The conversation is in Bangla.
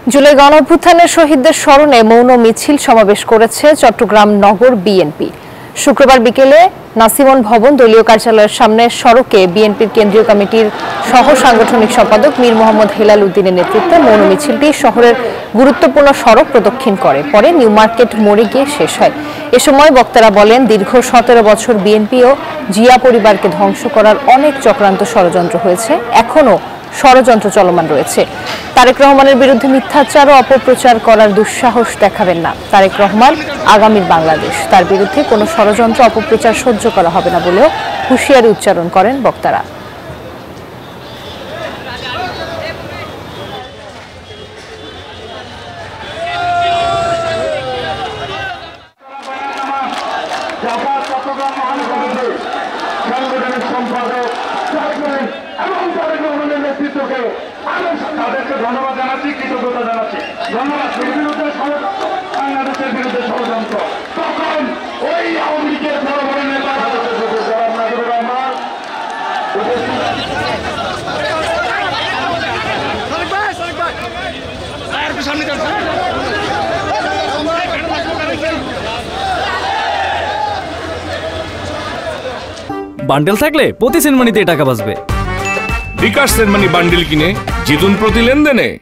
জুলাই গণঅভ্যুত্থানের শহীদদের স্মরণে মৌন মিছিল সমাবেশ করেছে চট্টগ্রাম নগর বিএনপি। শুক্রবার বিকেলে নাসিমন ভবন দলীয় কার্যালয়ের সামনে সড়কে বিএনপির কেন্দ্রীয় কমিটির সহ সাংগঠনিক সম্পাদক মীর মোহাম্মদ হেলাল উদ্দিনের নেতৃত্বে মৌন মিছিলটি শহরের গুরুত্বপূর্ণ সড়ক প্রদক্ষিণ করে পরে নিউ মার্কেট মোড়ে গিয়ে শেষ হয়। এ সময় বক্তারা বলেন, দীর্ঘ 17 বছর বিএনপি ও জিয়া পরিবারকে ধ্বংস করার অনেক চক্রান্ত ষড়যন্ত্র হয়েছে, এখনো ষড়যন্ত্র চলমান রয়েছে। তারেক রহমানের বিরুদ্ধে মিথ্যাচার ও অপপ্রচার করার দুঃসাহস দেখাবেন না। তারেক রহমান আগামীর বাংলাদেশ, তার বিরুদ্ধে কোনো ষড়যন্ত্র অপপ্রচার সহ্য করা হবে না বলেও হুঁশিয়ারি উচ্চারণ করেন বক্তারা। তাদেরকে ধন্যবাদ জানাচ্ছি, কৃতজ্ঞতা জানাচ্ছি। ধন্যবাদ। বাংলাদেশের বিরুদ্ধে ষড়যন্ত্র তখন ওই আওয়ামী লীগের বড় বড় নেতা বান্ডেল থাকলে প্রতি সেনমানিতে টাকা বাঁচবে। বিকাশ সেনমানি বান্ডেল কিনে জিতুন প্রতি লেনদেনে।